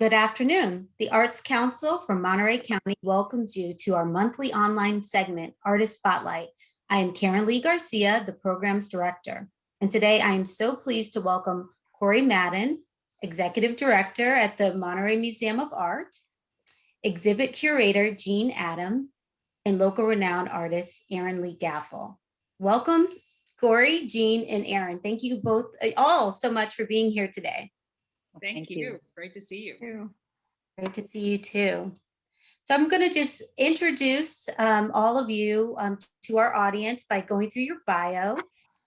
Good afternoon. The Arts Council from Monterey County welcomes you to our monthly online segment, Artist Spotlight. I am Karen Lee Garcia, the program's director. And today I am so pleased to welcome Corey Madden, Executive Director at the Monterey Museum of Art, Exhibit Curator Jeanne Adams, and local renowned artist Erin Lee Gaffel. Welcome, Corey, Jeanne, and Erin. Thank you both all so much for being here today. Thank you. It's great to see you. Great to see you too. So I'm going to just introduce all of you to our audience by going through your bio.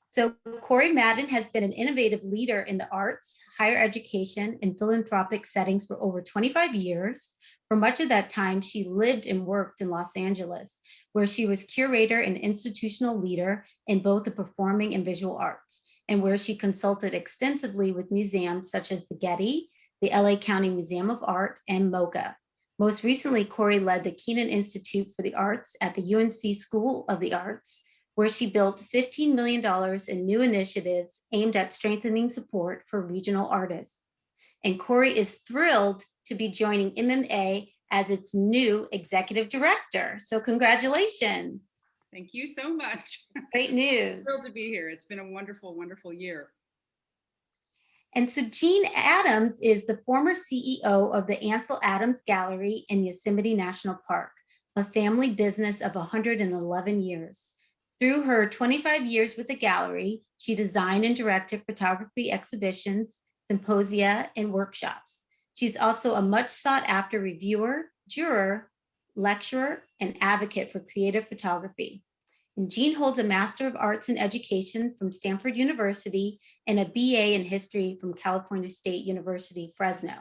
So Corey Madden has been an innovative leader in the arts, higher education, and philanthropic settings for over 25 years. For much of that time, she lived and worked in Los Angeles, where she was curator and institutional leader in both the performing and visual arts, and where she consulted extensively with museums such as the Getty, the LA County Museum of Art, and MoCA. Most recently, Corey led the Keenan Institute for the Arts at the UNC School of the Arts, where she built $15 million in new initiatives aimed at strengthening support for regional artists. And Corey is thrilled to be joining MMA as its new executive director. So congratulations. Thank you so much. Great news. Thrilled to be here. It's been a wonderful, wonderful year. And so Jeanne Adams is the former CEO of the Ansel Adams Gallery in Yosemite National Park, a family business of 111 years. Through her 25 years with the gallery, she designed and directed photography exhibitions, symposia, and workshops. She's also a much sought after reviewer, juror, lecturer, and advocate for creative photography. And Jeanne holds a Master of Arts in Education from Stanford University and a BA in History from California State University, Fresno.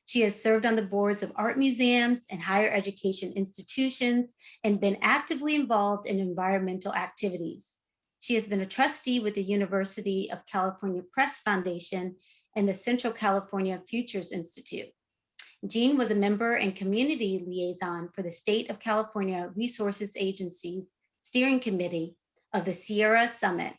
She has served on the boards of art museums and higher education institutions and been actively involved in environmental activities. She has been a trustee with the University of California Press Foundation and the Central California Futures Institute. Jeanne was a member and community liaison for the State of California Resources Agency's Steering Committee of the Sierra Summit,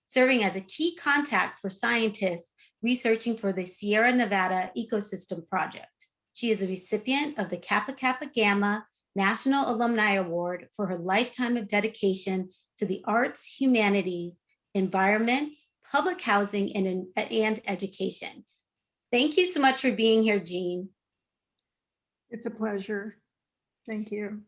serving as a key contact for scientists researching for the Sierra Nevada Ecosystem Project. She is a recipient of the Kappa Kappa Gamma National Alumni Award for her lifetime of dedication to the arts, humanities, environment, public housing, and education. Thank you so much for being here, Jeanne. It's a pleasure. Thank you.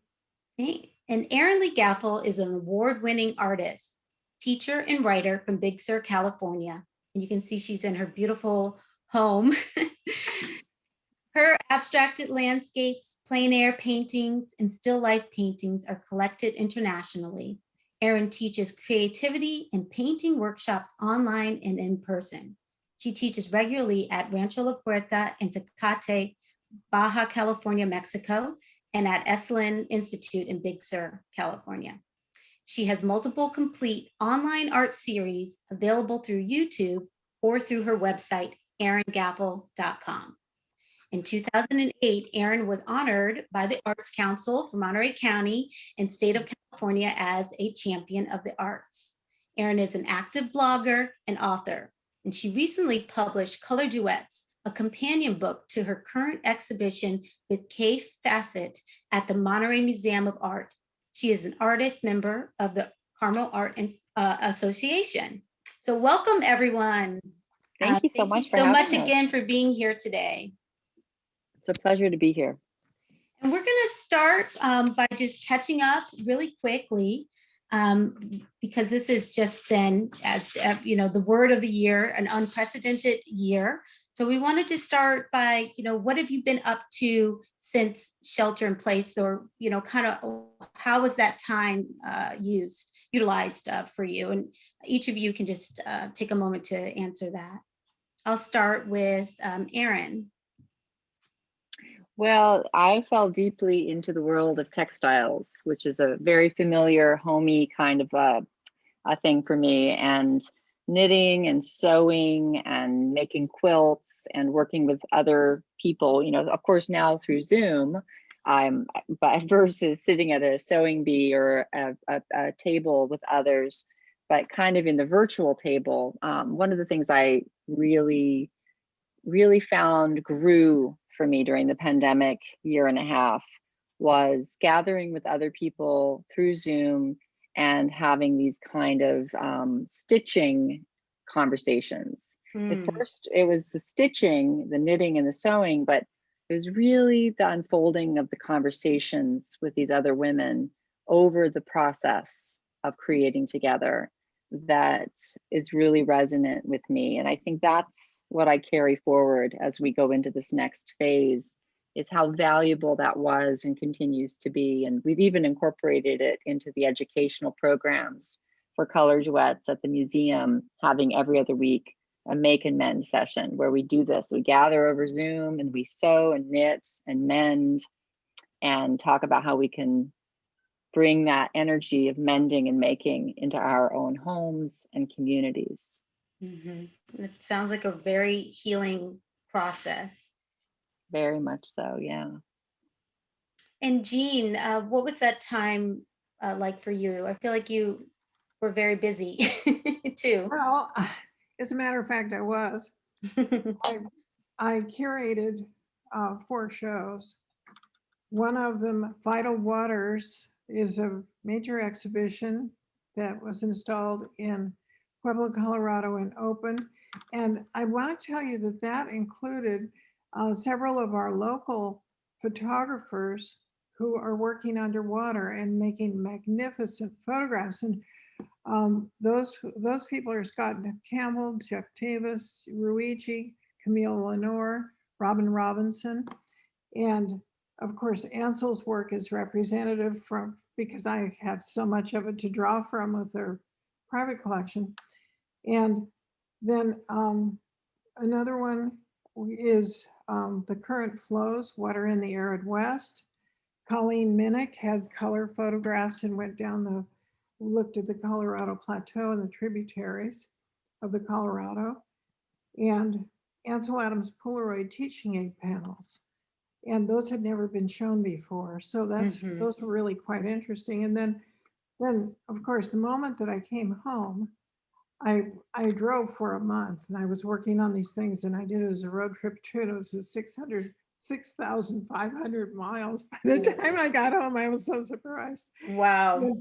And Erin Lee Gaffel is an award-winning artist, teacher, and writer from Big Sur, California. And you can see she's in her beautiful home. Her abstracted landscapes, plein air paintings, and still life paintings are collected internationally. Erin teaches creativity and painting workshops online and in person. She teaches regularly at Rancho La Puerta in Tecate, Baja California, Mexico, and at Esalen Institute in Big Sur, California. She has multiple complete online art series available through YouTube or through her website, eringaffel.com. In 2008, Erin was honored by the Arts Council for Monterey County and State of California as a champion of the arts. Erin is an active blogger and author, and she recently published Color Duets, a companion book to her current exhibition with Kay Fassett at the Monterey Museum of Art. She is an artist member of the Carmel Art Association. So welcome, everyone. Thank you so much for having us. Thank you so much again for being here today. It's a pleasure to be here. And we're going to start by just catching up really quickly, because this has just been, as you know, the word of the year, an unprecedented year. So we wanted to start by, what have you been up to since shelter in place, or, kind of how was that time utilized for you? And each of you can just take a moment to answer that. I'll start with Erin. Well, I fell deeply into the world of textiles, which is a very familiar, homey kind of a thing for me, and knitting and sewing and making quilts and working with other people, of course now through Zoom, but versus sitting at a sewing bee or a table with others, but kind of in the virtual table. One of the things I really found grew for me during the pandemic year and a half was gathering with other people through Zoom and having these kind of stitching conversations. At first, it was the stitching, the knitting and the sewing, but it was really the unfolding of the conversations with these other women over the process of creating together that is really resonant with me. And I think that's what I carry forward as we go into this next phase, is how valuable that was and continues to be. And we've even incorporated it into the educational programs for color duets at the museum, having every other week a make and mend session where we do this. We gather over Zoom and we sew and knit and mend and talk about how we can bring that energy of mending and making into our own homes and communities. It sounds like a very healing process. Very much so, yeah. And Jeanne, what was that time like for you? I feel like you were very busy too. Well, as a matter of fact, I was. I curated 4 shows. One of them, Vital Waters, is a major exhibition that was installed in Pueblo, Colorado and opened. And I want to tell you that that included several of our local photographers who are working underwater and making magnificent photographs. And those people are Scott Campbell, Jeff Tavis, Ruigi, Camille Lenore, Robin Robinson, and of course Ansel's work is representative from, because I have so much of it to draw from with their private collection. And then another one is The Current Flows, What Are in the Arid West. Colleen Minnick had color photographs and went down looked at the Colorado Plateau and the tributaries of the Colorado. And Ansel Adams Polaroid teaching aid panels. And those had never been shown before. So those were really quite interesting. And then of course, the moment that I came home, I drove for a month and I was working on these things, and I did it as a road trip too. It was 6,500 miles. By the time I got home, I was so surprised. Wow.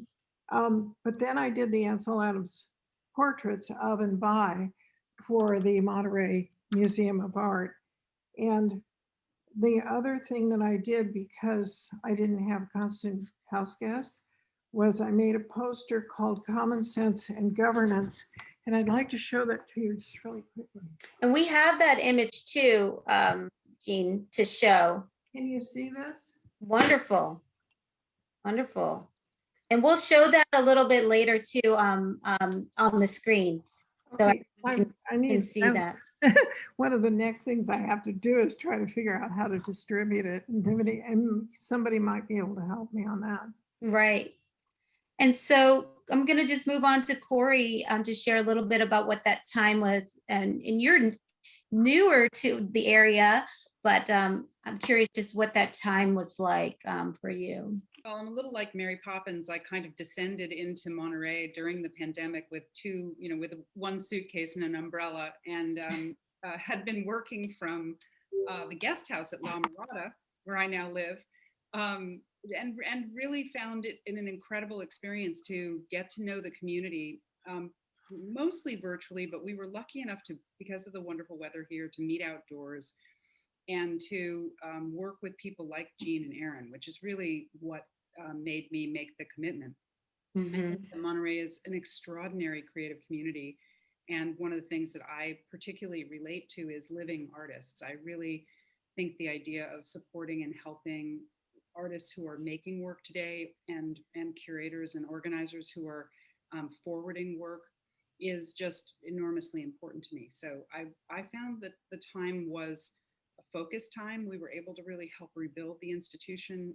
But then I did the Ansel Adams portraits of and by for the Monterey Museum of Art. And the other thing that I did, because I didn't have constant house guests, was I made a poster called Common Sense and Governance. And I'd like to show that to you just really quickly. And we have that image too, Jeanne, to show. Can you see this? Wonderful. Wonderful. And we'll show that a little bit later too on the screen. So Okay, I need can see that. One of the next things I have to do is try to figure out how to distribute it. And somebody might be able to help me on that. Right. And so I'm going to just move on to Corey to share a little bit about what that time was. And you're newer to the area, but I'm curious just what that time was like for you. Well, I'm a little like Mary Poppins. I kind of descended into Monterey during the pandemic with with one suitcase and an umbrella, and had been working from the guest house at La Mirada, where I now live, and really found it an incredible experience to get to know the community, mostly virtually, but we were lucky enough to, because of the wonderful weather here, to meet outdoors and to work with people like Jeanne and Erin, which is really what made me make the commitment. I think that Monterey is an extraordinary creative community. And one of the things that I particularly relate to is living artists. I really think the idea of supporting and helping artists who are making work today, and curators and organizers who are forwarding work, is just enormously important to me. So I found that the time was a focus time. We were able to really help rebuild the institution.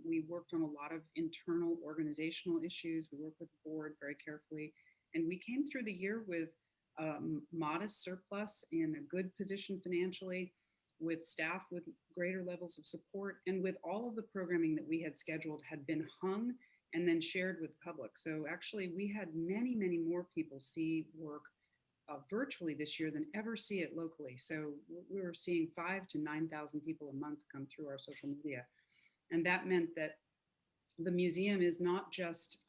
We worked on a lot of internal organizational issues. We worked with the board very carefully, and we came through the year with modest surplus, in a good position financially, with staff with greater levels of support, and with all of the programming that we had scheduled had been hung and then shared with the public. So actually we had many, many more people see work virtually this year than ever see it locally. So we were seeing 5,000 to 9,000 people a month come through our social media. And that meant that the museum is not just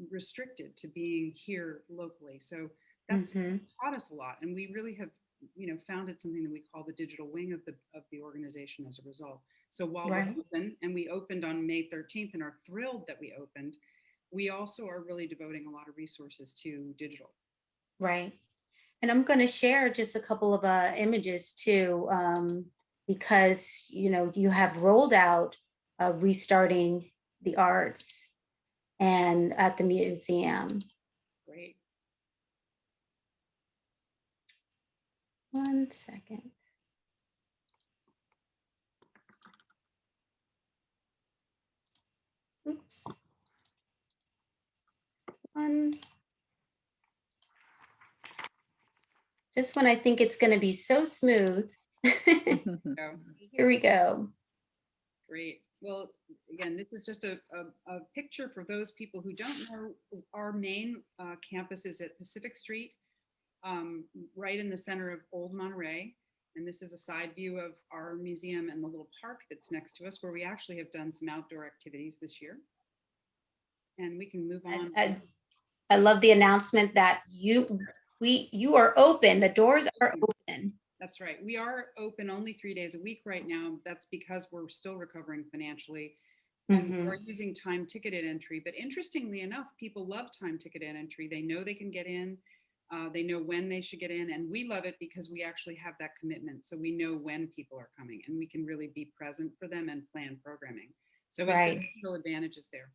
restricted to being here locally. So that's taught us a lot. And we really have, founded something that we call the digital wing of the organization as a result. So while Right. we're open, and we opened on May 13th and are thrilled that we opened, we also are really devoting a lot of resources to digital. Right. And I'm going to share just a couple of images too, because, you have rolled out restarting the arts and at the museum. Great. One second. Oops. One. Just when I think it's going to be so smooth. So, Here we go. great. Well, again, this is just a picture for those people who don't know. Our main campus is at Pacific Street, right in the center of Old Monterey. And this is a side view of our museum and the little park that's next to us, where we actually have done some outdoor activities this year. And we can move on. I love the announcement that you are open. The doors are open. That's right. We are open only 3 days a week right now. That's because we're still recovering financially. And we're using time ticketed entry. But interestingly enough, people love time ticketed entry. They know they can get in. They know when they should get in. And we love it because we actually have that commitment. So we know when people are coming and we can really be present for them and plan programming. So Right. there's real advantages there.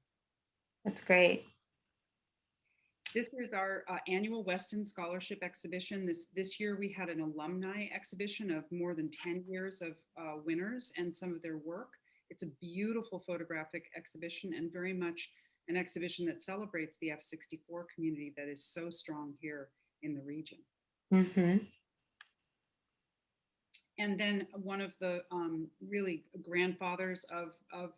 That's great. This is our annual Westin Scholarship Exhibition. This year we had an alumni exhibition of more than 10 years of winners and some of their work. It's a beautiful photographic exhibition and very much an exhibition that celebrates the F64 community that is so strong here in the region. And then one of the really grandfathers of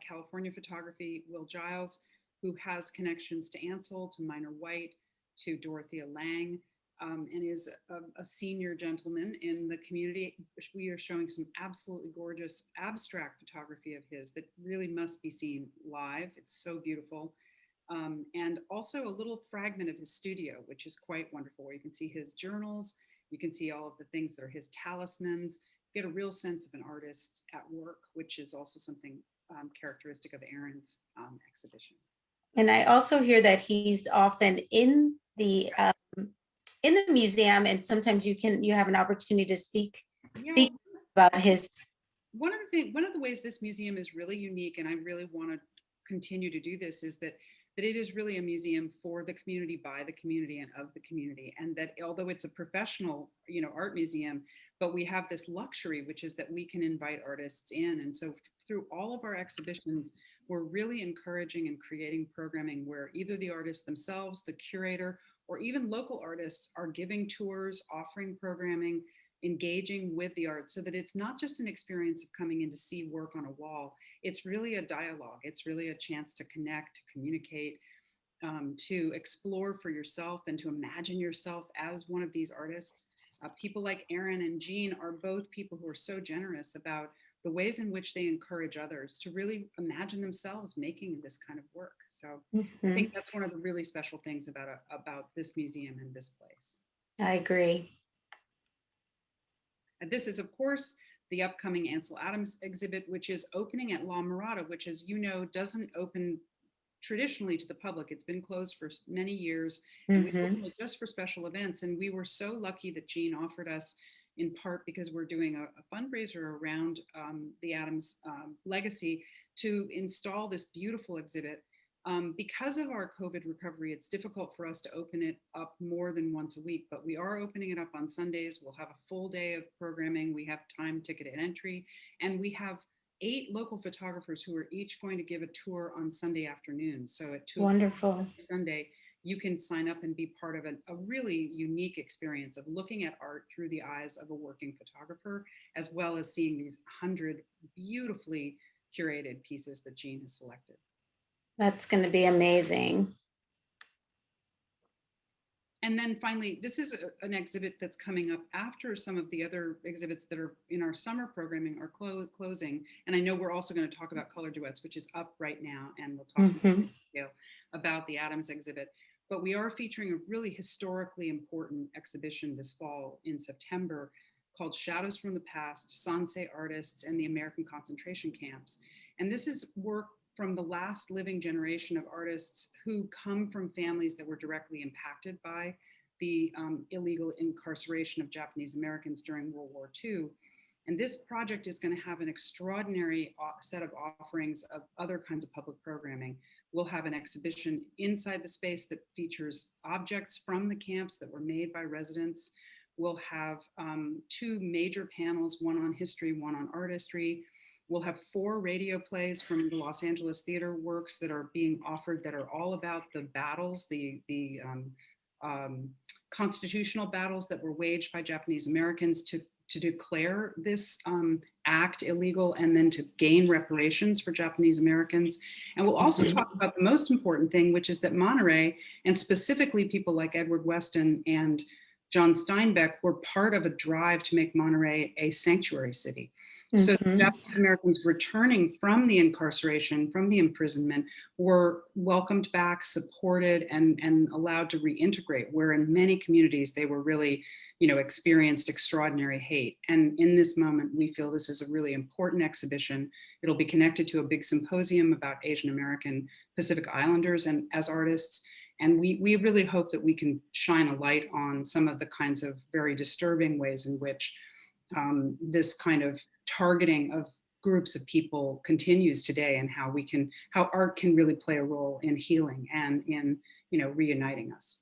California photography, Will Giles, who has connections to Ansel, to Minor White, to Dorothea Lange, and is a senior gentleman in the community. We are showing some absolutely gorgeous abstract photography of his that really must be seen live. It's so beautiful. And also a little fragment of his studio, which is quite wonderful, where you can see his journals, you can see all of the things that are his talismans, get a real sense of an artist at work, which is also something characteristic of Erin's exhibition. And I also hear that he's often in the museum, and sometimes you have an opportunity to speak about his. One of the ways this museum is really unique, and I really want to continue to do this, is that it is really a museum for the community, by the community, and of the community. And that although it's a professional, art museum, but we have this luxury, which is that we can invite artists in. And so through all of our exhibitions, we're really encouraging and creating programming where either the artists themselves, the curator, or even local artists are giving tours, offering programming, engaging with the art, so that it's not just an experience of coming in to see work on a wall. It's really a dialogue. It's really a chance to connect, to communicate, to explore for yourself and to imagine yourself as one of these artists. People like Erin and Jeanne are both people who are so generous about the ways in which they encourage others to really imagine themselves making this kind of work. So I think that's one of the really special things about this museum and this place. I agree. And this is, of course, the upcoming Ansel Adams exhibit, which is opening at La Mirada, which, as you know, doesn't open traditionally to the public. It's been closed for many years, and we opened it just for special events. And we were so lucky that Jeanne offered us, in part because we're doing a fundraiser around the Adams legacy, to install this beautiful exhibit. Because of our COVID recovery, it's difficult for us to open it up more than once a week, but we are opening it up on Sundays. We'll have a full day of programming. We have time ticketed entry, and we have 8 local photographers who are each going to give a tour on Sunday afternoon. So at 2 o'clock Sunday, you can sign up and be part of a really unique experience of looking at art through the eyes of a working photographer, as well as seeing these 100 beautifully curated pieces that Jeanne has selected. That's going to be amazing. And then finally, this is an exhibit that's coming up after some of the other exhibits that are in our summer programming are closing. And I know we're also going to talk about Color Duets, which is up right now, and we'll talk in detail about the Adams exhibit. But we are featuring a really historically important exhibition this fall in September called Shadows from the Past, Sansei Artists and the American Concentration Camps. And this is work from the last living generation of artists who come from families that were directly impacted by the illegal incarceration of Japanese Americans during World War II. And this project is going to have an extraordinary set of offerings of other kinds of public programming. We'll have an exhibition inside the space that features objects from the camps that were made by residents. We'll have 2 major panels, one on history, one on artistry. We'll have 4 radio plays from the Los Angeles Theater Works that are being offered that are all about the battles, the constitutional battles that were waged by Japanese Americans to declare this act illegal and then to gain reparations for Japanese Americans. And we'll also talk about the most important thing, which is that Monterey, and specifically people like Edward Westin and John Steinbeck, were part of a drive to make Monterey a sanctuary city. So the Japanese Americans returning from the incarceration, from the imprisonment, were welcomed back, supported, and allowed to reintegrate, where in many communities they were really, experienced extraordinary hate. And in this moment, we feel this is a really important exhibition. It'll be connected to a big symposium about Asian American Pacific Islanders and as artists. And we really hope that we can shine a light on some of the kinds of very disturbing ways in which this kind of targeting of groups of people continues today, and how art can really play a role in healing and in reuniting us.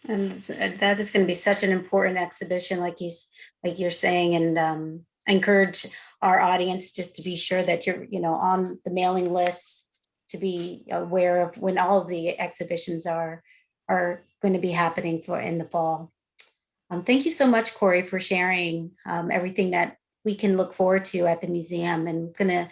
And that is going to be such an important exhibition, like you're saying, and encourage our audience just to be sure that you're on the mailing lists, to be aware of when all of the exhibitions are going to be happening in the fall. Thank you so much, Corey, for sharing everything that we can look forward to at the museum. And I'm going to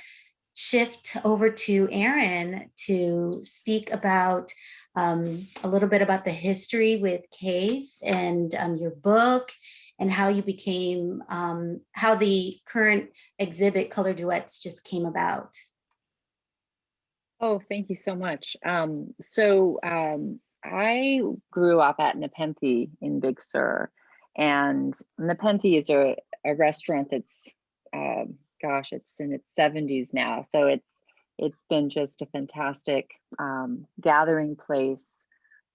shift over to Erin to speak about a little bit about the history with CAVE and your book, and how you became, how the current exhibit Color Duets just came about. Oh, thank you so much. I grew up at Nepenthe in Big Sur, and Nepenthe is a restaurant that's, gosh, it's in its 70s now. So it's been just a fantastic gathering place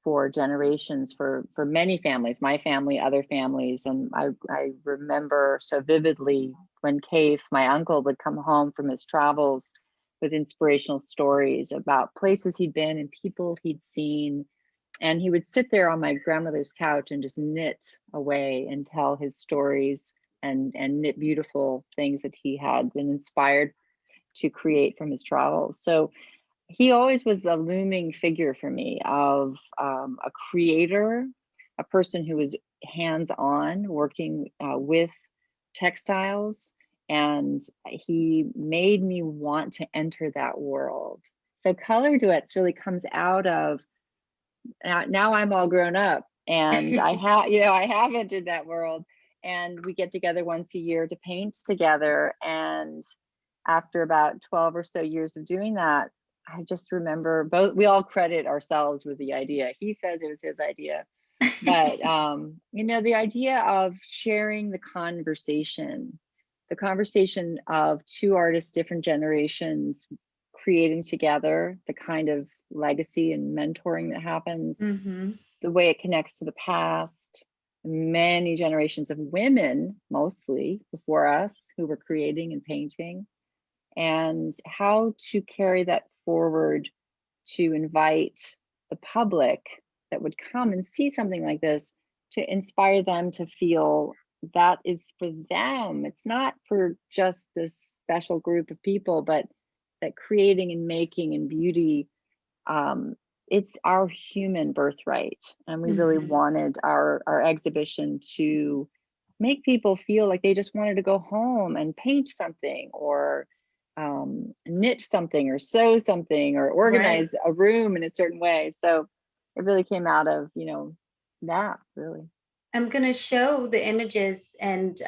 for generations, for many families, my family, other families. And I remember so vividly when Cave, my uncle, would come home from his travels with inspirational stories about places he'd been and people he'd seen. And he would sit there on my grandmother's couch and just knit away and tell his stories and knit beautiful things that he had been inspired to create from his travels. So he always was a looming figure for me of a creator, a person who was hands-on working with textiles. And he made me want to enter that world. So Color Duets really comes out of, now I'm all grown up and I have entered that world, and we get together once a year to paint together. And after about 12 or so years of doing that, I just remember we all credit ourselves with the idea. He says it was his idea, but the idea of sharing the conversation of 2 artists, different generations, creating together, the kind of legacy and mentoring that happens, the way it connects to the past, many generations of women, mostly before us, who were creating and painting, and how to carry that forward to invite the public that would come and see something like this, to inspire them to feel that is for them. It's not for just this special group of people, but that creating and making and beauty, it's our human birthright. And we really wanted our exhibition to make people feel like they just wanted to go home and paint something, or knit something, or sew something, or organize a room in a certain way. So it really came out of, that really. I'm going to show the images and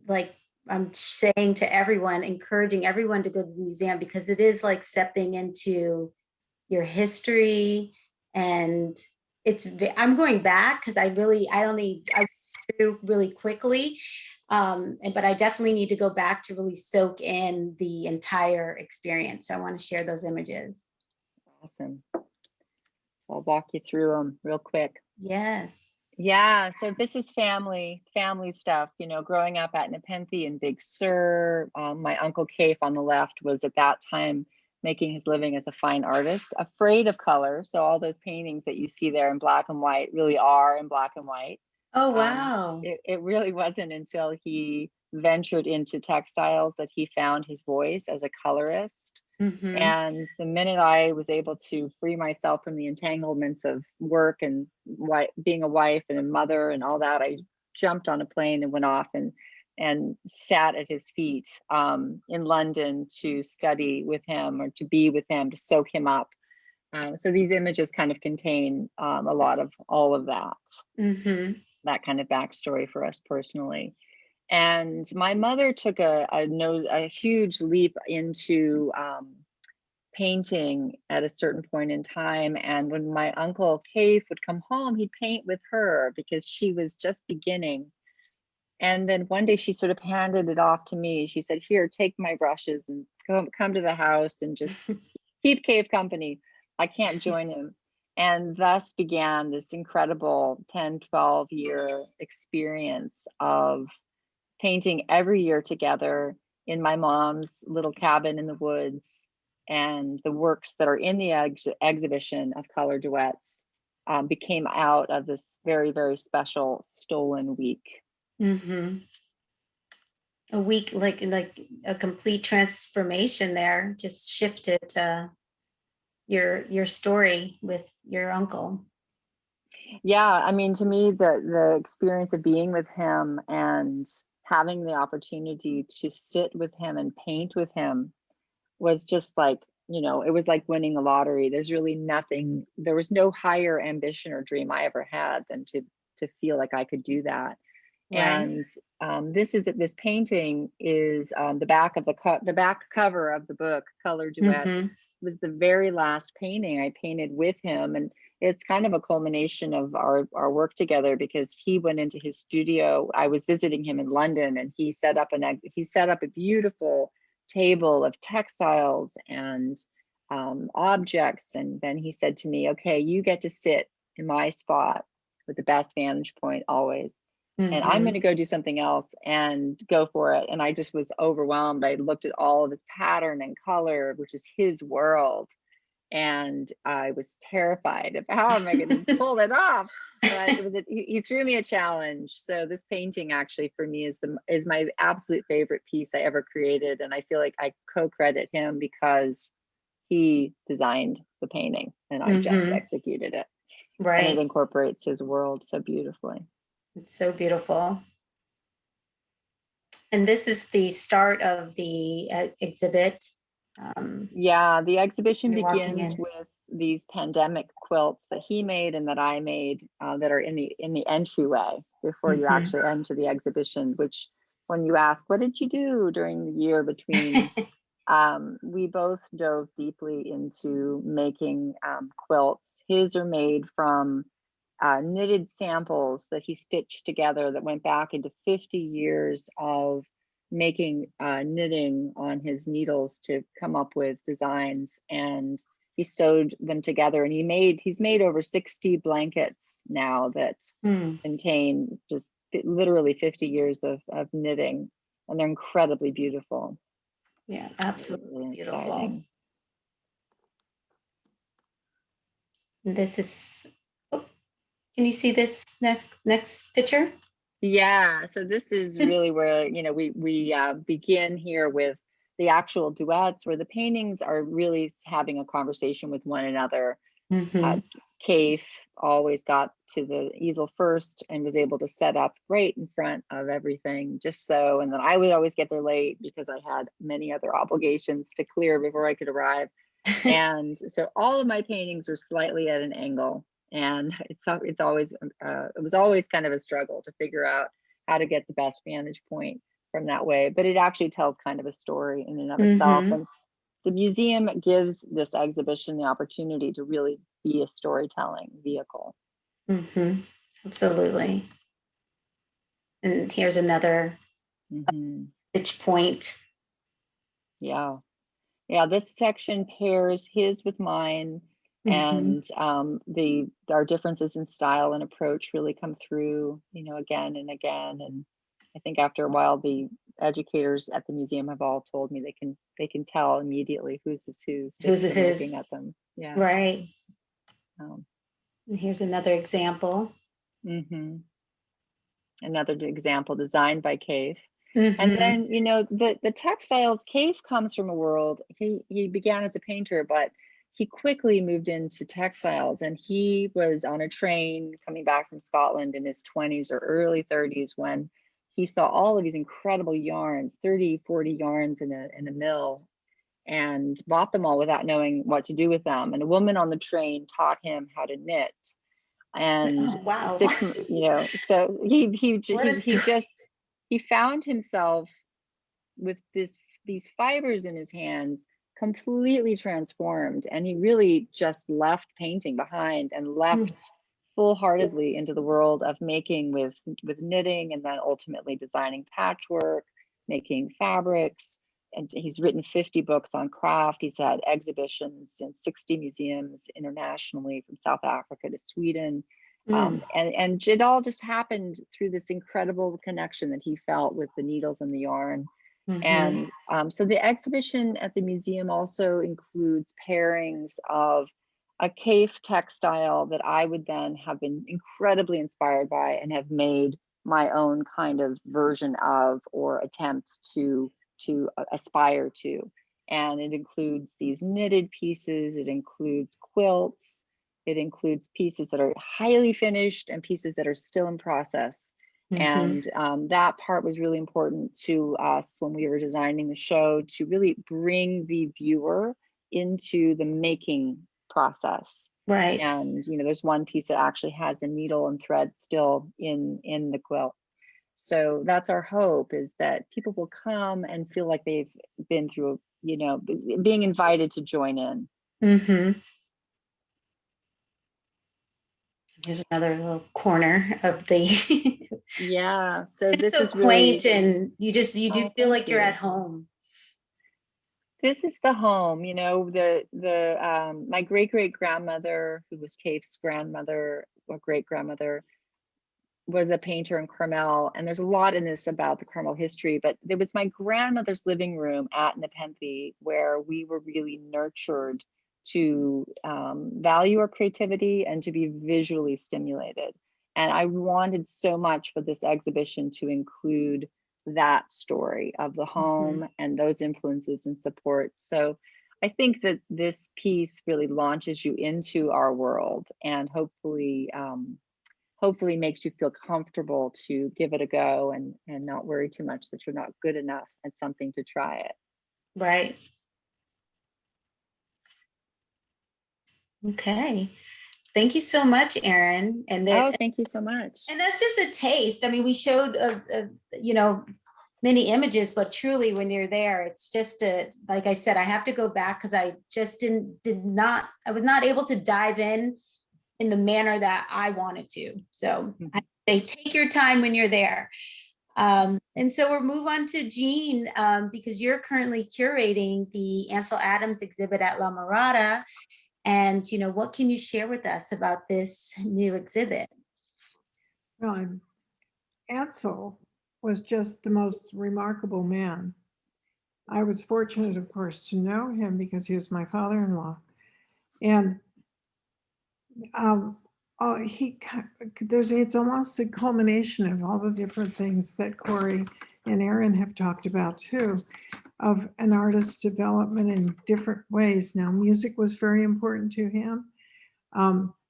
like I'm saying to everyone, encouraging everyone to go to the museum because it is like stepping into your history. And I'm going back because I went through really quickly. But I definitely need to go back to really soak in the entire experience. So I want to share those images. Awesome. I'll walk you through them real quick. Yes. Yeah, so this is family stuff, you know, growing up at Nepenthe and Big Sur. My uncle Cafe on the left was at that time making his living as a fine artist, afraid of color. So all those paintings that you see there in black and white really are in black and white. Oh, wow. It really wasn't until he ventured into textiles that he found his voice as a colorist. Mm-hmm. And the minute I was able to free myself from the entanglements of work and being a wife and a mother and all that, I jumped on a plane and went off and sat at his feet in London to study with him or to be with him, to soak him up. So these images kind of contain a lot of all of that, that kind of backstory for us personally. And my mother took a huge leap into painting at a certain point in time. And when my uncle Cave would come home, he'd paint with her because she was just beginning. And then one day she sort of handed it off to me. She said, "Here, take my brushes and come to the house and just keep Cave company. I can't join him." And thus began this incredible 10, 12-year experience of painting every year together in my mom's little cabin in the woods. And the works that are in the exhibition of color duets became out of this very, very special stolen week. A week, like a complete transformation there, just shifted your story with your uncle. Yeah, I mean, to me, the experience of being with him and having the opportunity to sit with him and paint with him was just like, you know, it was like winning the lottery. There's really nothing, there was no higher ambition or dream I ever had than to feel like I could do that. Right. And this painting is the back of the back cover of the book, Color Duet, was the very last painting I painted with him. And it's kind of a culmination of our work together because he went into his studio. I was visiting him in London and he set up a beautiful table of textiles and objects. And then he said to me, "Okay, you get to sit in my spot with the best vantage point always. And I'm going to go do something else and go for it." And I just was overwhelmed. I looked at all of his pattern and color, which is his world. And I was terrified of how am I going to pull it off? But he threw me a challenge. So this painting actually for me is my absolute favorite piece I ever created. And I feel like I co-credit him because he designed the painting and I just executed it. Right. And it incorporates his world so beautifully. It's so beautiful. And this is the start of the exhibit. Yeah, the exhibition walking begins in. with these pandemic quilts that he made and that I made that are in the entryway before you actually enter the exhibition, which when you ask, what did you do during the year between, we both dove deeply into making quilts. His are made from knitted samples that he stitched together that went back into 50 years of making knitting on his needles to come up with designs, and he sewed them together. And he's made over 60 blankets now that contain just literally 50 years of knitting, and they're incredibly beautiful. Yeah, absolutely really beautiful. exciting. This is, can you see this next picture? Yeah, so this is really where, you know, we begin here with the actual duets where the paintings are really having a conversation with one another. Cave always got to the easel first and was able to set up right in front of everything just so, and then I would always get there late because I had many other obligations to clear before I could arrive. And so all of my paintings are slightly at an angle. And it's always it was always kind of a struggle to figure out how to get the best vantage point from that way. But it actually tells kind of a story in and of itself. Mhm. And the museum gives this exhibition the opportunity to really be a storytelling vehicle. Mhm. Absolutely. And here's another Mhm. pitch point. Yeah. Yeah, this section pairs his with mine, Mhm. and our differences in style and approach really come through, again and again. And I think after a while, the educators at the museum have all told me they can tell immediately who's Whose just this from is? looking at them. Yeah. Right. Um, And here's another example. mhm. Another example designed by Cave. And Mhm. then, the textiles, Cave comes from a world, he began as a painter, but he quickly moved into textiles, and he was on a train coming back from Scotland in his 20s or early 30s when he saw all of these incredible yarns, 30, 40 yarns in a mill, and bought them all without knowing what to do with them. And a woman on the train taught him how to knit. And Oh, wow. so What a he story. just he found himself with these fibers in his hands completely transformed, and he really just left painting behind and Mm. leapt full-heartedly into the world of making with knitting, and then ultimately designing patchwork, making fabrics. And he's written 50 books on craft. He's had exhibitions in 60 museums internationally, from South Africa to Sweden. Mm. And it all just happened through this incredible connection that he felt with the needles and the yarn. Mhm. And so the exhibition at the museum also includes pairings of a Cave textile that I would then have been incredibly inspired by and have made my own kind of version of, or attempt to aspire to. And it includes these knitted pieces, it includes quilts, it includes pieces that are highly finished and pieces that are still in process. Mhm. And that part was really important to us when we were designing the show, to really bring the viewer into the making process. Right. And there's one piece that actually has the needle and thread still in the quilt. So that's our hope, is that people will come and feel like they've been through, being invited to join in. Mhm. Here's another little corner of the Yeah, so it's this so is really, quaint, and you do oh, feel thank like you're at you. home. This is the home, my great great grandmother, who was Cave's grandmother or great grandmother, was a painter in Carmel. And there's a lot in this about the Carmel history, but there was my grandmother's living room at Nepenthe, where we were really nurtured to value our creativity and to be visually stimulated. And I wanted so much for this exhibition to include that story of the Mhm. home and those influences and supports. So I think that this piece really launches you into our world, and hopefully makes you feel comfortable to give it a go, and not worry too much that you're not good enough at something to try it. Right. Okay. Thank you so much, Erin. Oh, thank you so much. And that's just a taste. I mean, we showed many images, but truly when you're there, it's just like I said, I have to go back because I just I was not able to dive in the manner that I wanted to. So I say take your time when you're there. And so we'll move on to Jeanne, because you're currently curating the Ansel Adams exhibit at La Mirada. And, what can you share with us about this new exhibit? Well, Ansel was just the most remarkable man. I was fortunate, of course, to know him because he was my father-in-law. And it's almost a culmination of all the different things that Corey and Erin have talked about too, of an artist's development in different ways. Now, music was very important to him.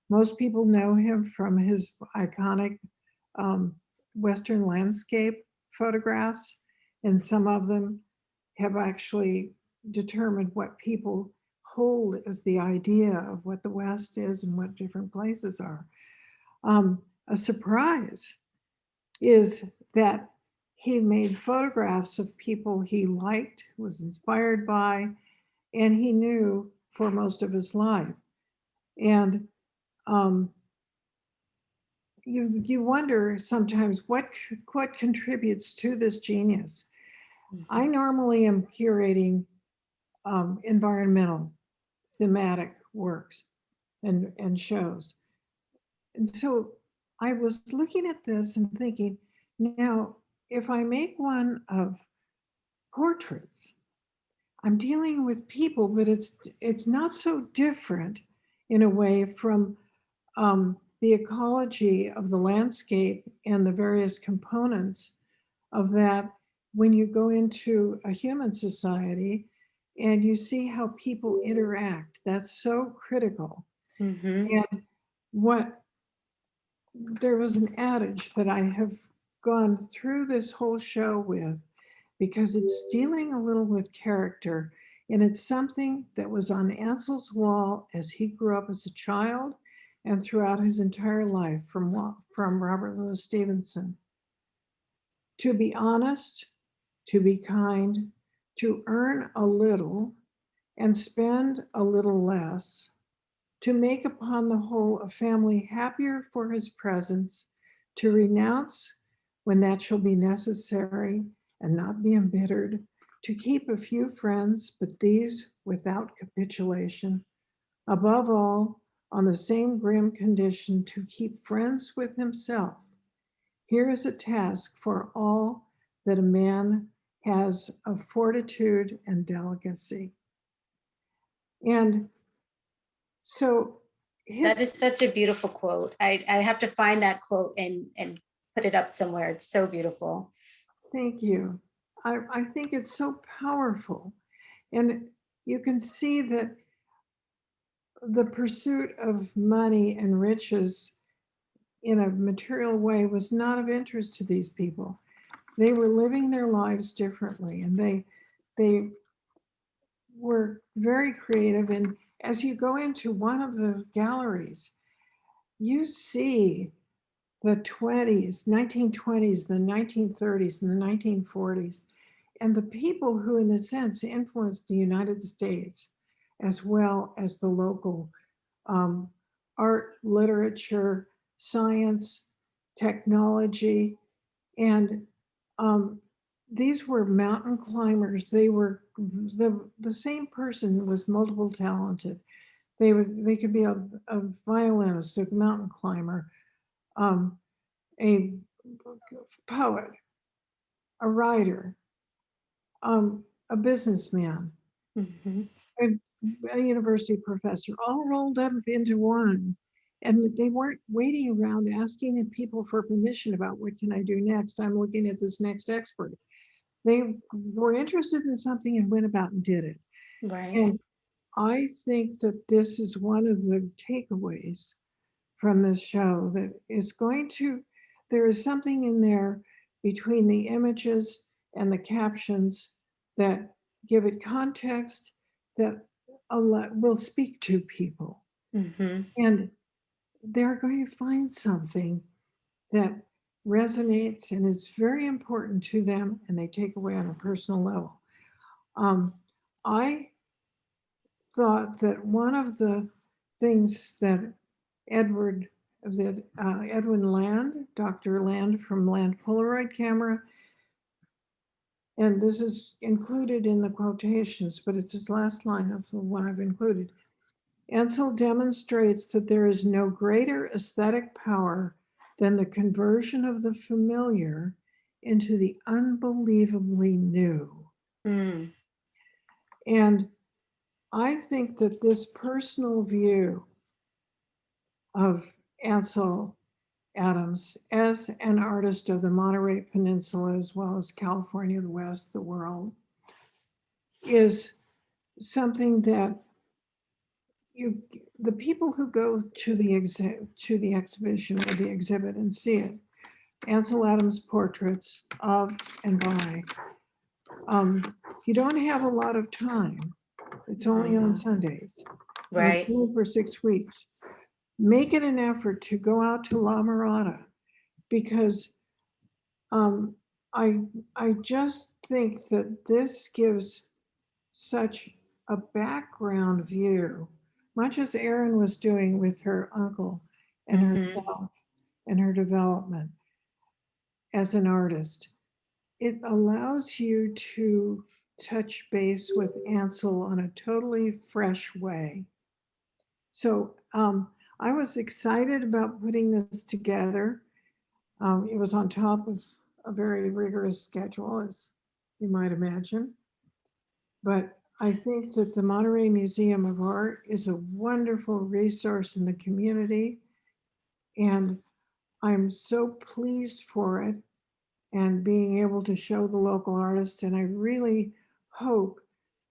Most people know him from his iconic Western landscape photographs, and some of them have actually determined what people cold as the idea of what the West is and what different places are. A surprise is that he made photographs of people he liked, was inspired by, and he knew for most of his life. And you wonder sometimes what contributes to this genius. I normally am curating environmental thematic works and shows. And so I was looking at this and thinking, now, if I make one of portraits, I'm dealing with people, but it's not so different in a way from the ecology of the landscape and the various components of that when you go into a human society and you see how people interact. That's so critical. Mhm. And what there was an adage that I have gone through this whole show with, because it's dealing a little with character, and it's something that was on Ansel's wall as he grew up as a child and throughout his entire life from Robert Louis Stevenson. To be honest, to be kind, to earn a little and spend a little less, to make upon the whole a family happier for his presence, to renounce when that shall be necessary and not be embittered, to keep a few friends, but these without capitulation. Above all, on the same grim condition, to keep friends with himself. Here is a task for all that a man has of fortitude and delicacy. And so That his is such a beautiful quote. I have to find that quote and put it up somewhere. It's so beautiful. Thank you. I think it's so powerful. And you can see that the pursuit of money and riches in a material way was not of interest to these people. They were living their lives differently, and they were very creative. And as you go into one of the galleries, you see the 1920s, the 1930s, and the 1940s, and the people who, in a sense, influenced the United States as well as the local art, literature, science, technology. And these were mountain climbers. They were the same person was multiple talented. They could be a violinist, a mountain climber, a poet, a writer, a businessman, Mhm. a university professor, all rolled up into one. And they weren't waiting around asking people for permission about what can I do next. I'm looking at this next expert. They were interested in something and went about and did it. Right. And I think that this is one of the takeaways from this show, that is going to, there is something in there between the images and the captions that give it context that will speak to people. Mhm. And they're going to find something that resonates and is very important to them, and they take away on a personal level. I thought that one of the things that Edwin Land, Dr. Land from Land Polaroid Camera, and this is included in the quotations, but it's his last line, that's the one I've included. Ansel demonstrates that there is no greater aesthetic power than the conversion of the familiar into the unbelievably new. Mm. And I think that this personal view of Ansel Adams as an artist of the Monterey Peninsula, as well as California, the West, the world, is something that the people who go to the exhibition or the exhibit and see it, Ansel Adams portraits of and by, you don't have a lot of time It's only on Sundays. And Right. it's only for 6 weeks. Make it an effort to go out to La Mirada, because I just think that this gives such a background view, much as Erin was doing with her uncle and Mhm. herself and her development as an artist. It allows you to touch base with Ansel on a totally fresh way. So I was excited about putting this together. It was on top of a very rigorous schedule, as you might imagine. But I think that the Monterey Museum of Art is a wonderful resource in the community. And I'm so pleased for it and being able to show the local artists. And I really hope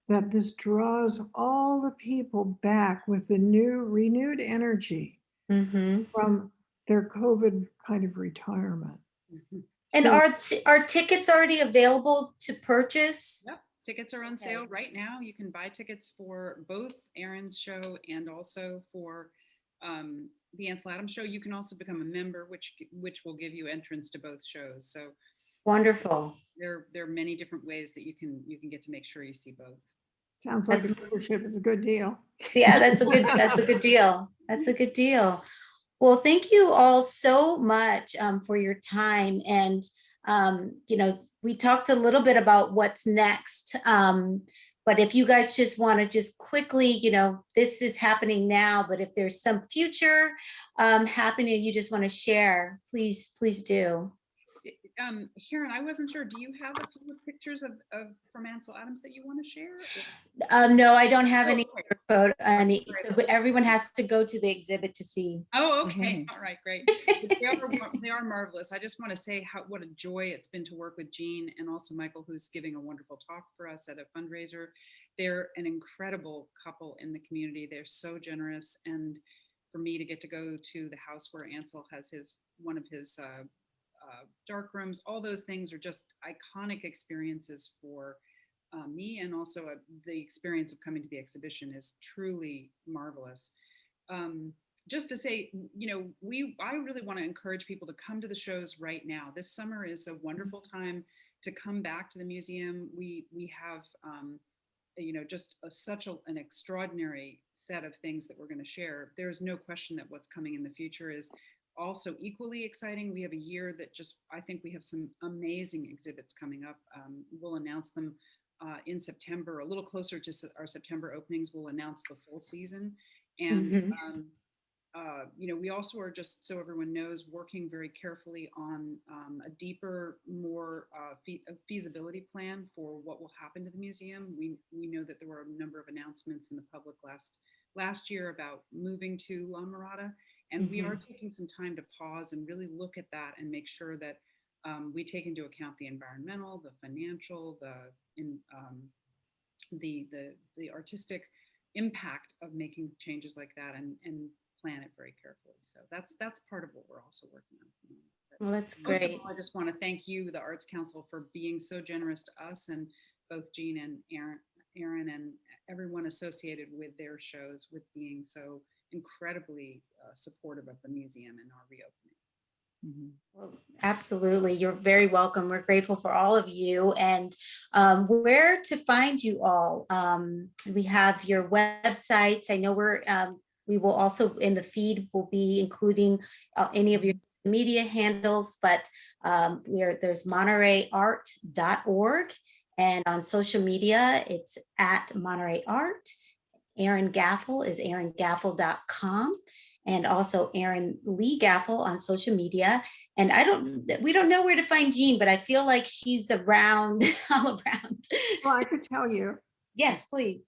that this draws all the people back with the new renewed energy Mhm. from their COVID kind of retirement. Mhm. And So, are tickets already available to purchase? Yep, tickets are on Okay. sale right now. You can buy tickets for both Erin's show and also for the Ansel Adams show. You can also become a member, which will give you entrance to both shows. So Wonderful. there are many different ways that you can get to make sure you see both. sounds like a That's membership is a good deal. Yeah, that's a good deal. That's a good deal. Well, thank you all so much for your time. And, we talked a little bit about what's next. But if you guys just want to just quickly, this is happening now, but if there's some future happening you just want to share, please do. Erin, I wasn't sure. Do you have a few pictures of from Ansel Adams that you want to share? No, I don't have Oh, any okay. photo. Any, Right. so everyone has to go to the exhibit to see. Oh, okay. Mhm. All right, great. They are marvelous. I just want to say what a joy it's been to work with Jeanne and also Michael, who's giving a wonderful talk for us at a fundraiser. They're an incredible couple in the community. They're so generous, and for me to get to go to the house where Ansel has one of his dark rooms, all those things are just iconic experiences for me, and also the experience of coming to the exhibition is truly marvelous. Just to say, I really want to encourage people to come to the shows right now. This summer is a wonderful time to come back to the museum. We have just an extraordinary set of things that we're going to share. There's no question that what's coming in the future is also equally exciting. We have a year that I think we have some amazing exhibits coming up. We'll announce them in September, a little closer to our September openings. We'll announce the full season. And Mhm. we also are, just so everyone knows, working very carefully on a deeper, more feasibility plan for what will happen to the museum. We know that there were a number of announcements in the public last year about moving to La Mirada, and we are taking some time to pause and really look at that and make sure that we take into account the environmental, the financial, the artistic impact of making changes like that, and plan it very carefully. So that's part of what we're also working on. Well, that's Most of great. all, I just want to thank you, the Arts Council, for being so generous to us, and both Jeanne and Erin and everyone associated with their shows, with being so incredibly supportive of the museum and our reopening. Mhm. Well, absolutely. You're very welcome. We're grateful for all of you. And where to find you all? We have your websites. I know we will also in the feed will be including any of your media handles, but there's montereyart.org, and on social media, it's at Monterey Art. Erin Gaffel is eringaffel.com, and also Erin Lee Gaffel on social media. And we don't know where to find Jeanne, but I feel like she's around, all around. Well, I could tell you, Yes, please.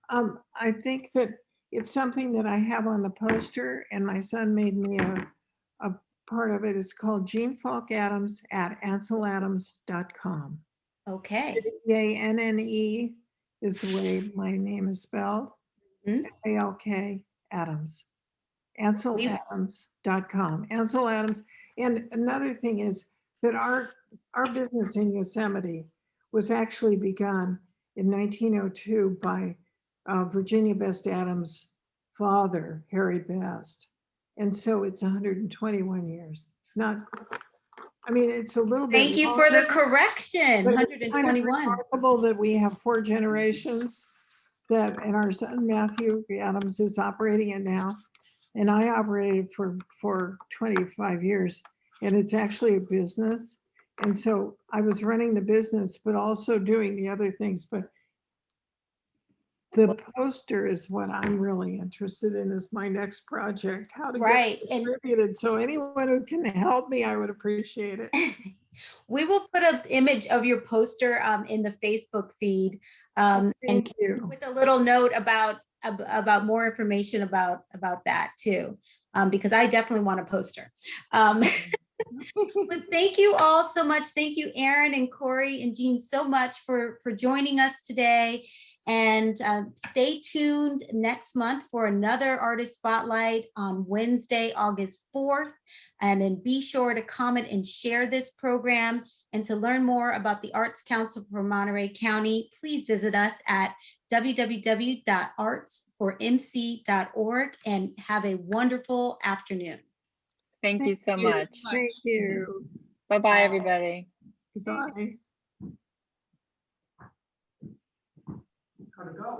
I think that it's something that I have on the poster, and my son made me a part of it. It's called Jeanne Falk Adams at anseladams.com. Okay. Jeanne is the way my name is spelled. Mhm. ALK Adams. We- AnselAdams.com. Ansel Adams. And another thing is that our business in Yosemite was actually begun in 1902 by Virginia Best Adams' father, Harry Best. And so it's 121 years. Not, I mean, it's a little bit. Thank you for the longer, correction, but it's kind of 121. remarkable that we have 4 generations that, and our son Matthew Adams is operating it now. And I operated for 25 years, and it's actually a business. And so I was running the business, but also doing the other things. But the poster is what I'm really interested in, is my next project, how to Right, get and- distributed. So anyone who can help me, I would appreciate it. We will put an image of your poster in the Facebook feed, and Thank you. with a little note about more information about that too, because I definitely want a poster. But thank you all so much. Thank you, Erin and Corey and Jeanne, so much for joining us today. And stay tuned next month for another artist spotlight on Wednesday, August 4th. And then be sure to comment and share this program. And to learn more about the Arts Council for Monterey County, please visit us at www.artsformc.org and have a wonderful afternoon. Thank you so much. Thank you. Bye-bye, everybody. Goodbye. Gotta go.